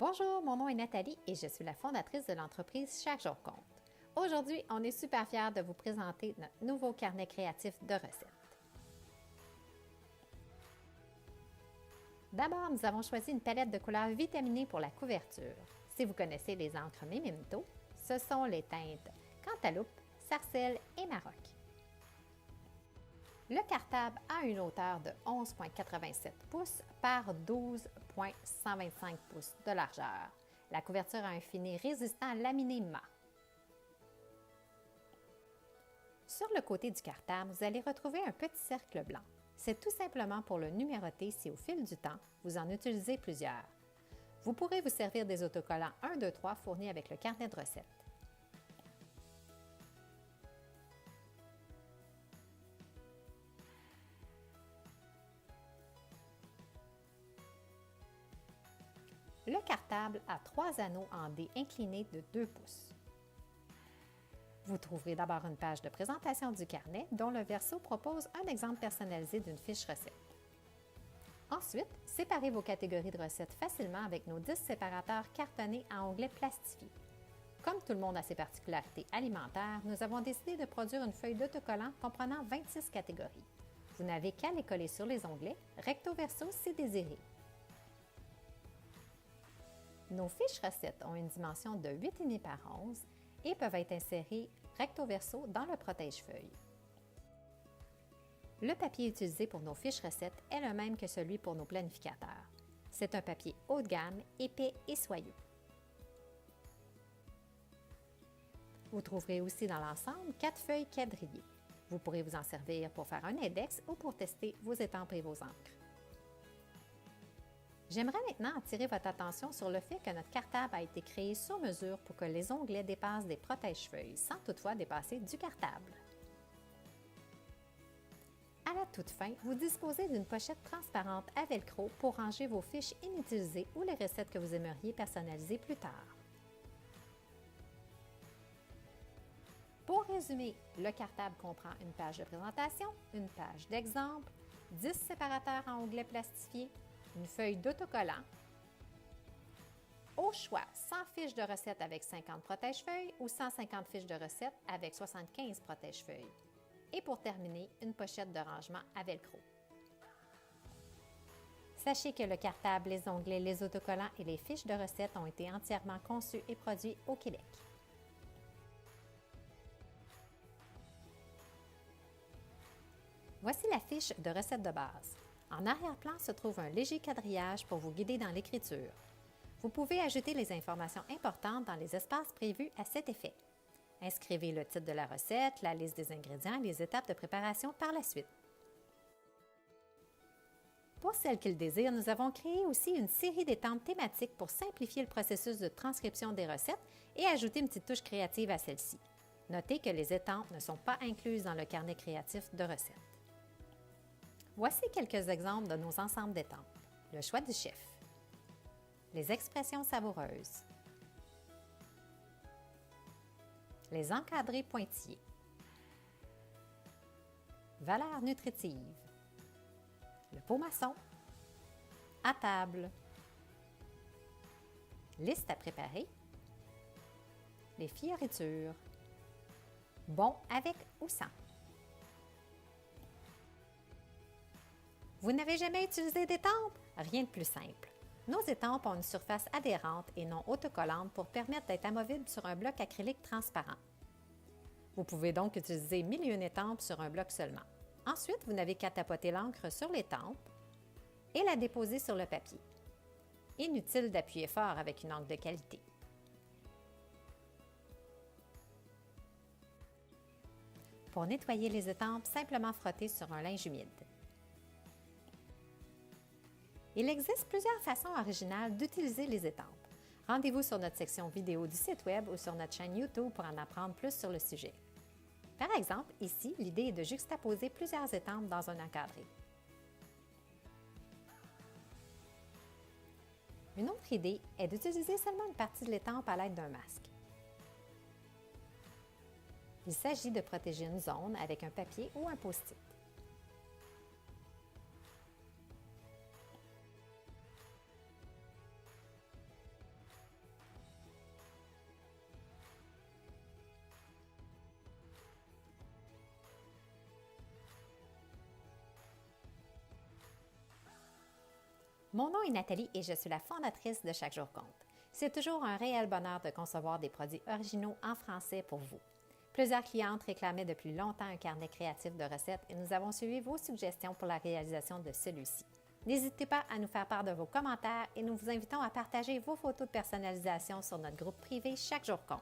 Bonjour, mon nom est Nathalie et je suis la fondatrice de l'entreprise Chaque jour compte. Aujourd'hui, on est super fiers de vous présenter notre nouveau carnet créatif de recettes. D'abord, nous avons choisi une palette de couleurs vitaminées pour la couverture. Si vous connaissez les encres Memento, ce sont les teintes Cantaloupe, Sarcelle et Maroc. Le cartable a une hauteur de 11,87 pouces par 12,125 pouces de largeur. La couverture a un fini résistant laminé mat. Sur le côté du cartable, vous allez retrouver un petit cercle blanc. C'est tout simplement pour le numéroter si au fil du temps, vous en utilisez plusieurs. Vous pourrez vous servir des autocollants 1, 2, 3 fournis avec le carnet de recettes. Le cartable a 3 anneaux en D inclinés de 2 pouces. Vous trouverez d'abord une page de présentation du carnet dont le verso propose un exemple personnalisé d'une fiche recette. Ensuite, séparez vos catégories de recettes facilement avec nos 10 séparateurs cartonnés à onglets plastifiés. Comme tout le monde a ses particularités alimentaires, nous avons décidé de produire une feuille d'autocollant comprenant 26 catégories. Vous n'avez qu'à les coller sur les onglets, recto verso si désiré. Nos fiches recettes ont une dimension de 8,5 par 11 et peuvent être insérées recto verso dans le protège-feuille. Le papier utilisé pour nos fiches recettes est le même que celui pour nos planificateurs. C'est un papier haut de gamme, épais et soyeux. Vous trouverez aussi dans l'ensemble 4 feuilles quadrillées. Vous pourrez vous en servir pour faire un index ou pour tester vos étampes et vos encres. J'aimerais maintenant attirer votre attention sur le fait que notre cartable a été créé sur mesure pour que les onglets dépassent des protège-feuilles sans toutefois dépasser du cartable. À la toute fin, vous disposez d'une pochette transparente à velcro pour ranger vos fiches inutilisées ou les recettes que vous aimeriez personnaliser plus tard. Pour résumer, le cartable comprend une page de présentation, une page d'exemple, 10 séparateurs en onglets plastifiés, une feuille d'autocollant, au choix 100 fiches de recettes avec 50 protège-feuilles ou 150 fiches de recettes avec 75 protège-feuilles. Et pour terminer, une pochette de rangement à velcro. Sachez que le cartable, les onglets, les autocollants et les fiches de recettes ont été entièrement conçus et produits au Québec. Voici la fiche de recette de base. En arrière-plan se trouve un léger quadrillage pour vous guider dans l'écriture. Vous pouvez ajouter les informations importantes dans les espaces prévus à cet effet. Inscrivez le titre de la recette, la liste des ingrédients et les étapes de préparation par la suite. Pour celles qui le désirent, nous avons créé aussi une série d'étampes thématiques pour simplifier le processus de transcription des recettes et ajouter une petite touche créative à celle-ci. Notez que les étampes ne sont pas incluses dans le carnet créatif de recettes. Voici quelques exemples de nos ensembles d'étampes. Le choix du chef. Les expressions savoureuses. Les encadrés pointillés. Valeurs nutritives. Le pot maçon. À table. Liste à préparer. Les fioritures. Bon avec ou sans. Vous n'avez jamais utilisé d'étampes? Rien de plus simple. Nos étampes ont une surface adhérente et non autocollante pour permettre d'être amovibles sur un bloc acrylique transparent. Vous pouvez donc utiliser 1001 étampes sur un bloc seulement. Ensuite, vous n'avez qu'à tapoter l'encre sur l'étampe et la déposer sur le papier. Inutile d'appuyer fort avec une encre de qualité. Pour nettoyer les étampes, simplement frotter sur un linge humide. Il existe plusieurs façons originales d'utiliser les étampes. Rendez-vous sur notre section vidéo du site Web ou sur notre chaîne YouTube pour en apprendre plus sur le sujet. Par exemple, ici, l'idée est de juxtaposer plusieurs étampes dans un encadré. Une autre idée est d'utiliser seulement une partie de l'étampe à l'aide d'un masque. Il s'agit de protéger une zone avec un papier ou un post-it. Mon nom est Nathalie et je suis la fondatrice de Chaque jour compte. C'est toujours un réel bonheur de concevoir des produits originaux en français pour vous. Plusieurs clientes réclamaient depuis longtemps un carnet créatif de recettes et nous avons suivi vos suggestions pour la réalisation de celui-ci. N'hésitez pas à nous faire part de vos commentaires et nous vous invitons à partager vos photos de personnalisation sur notre groupe privé Chaque jour compte.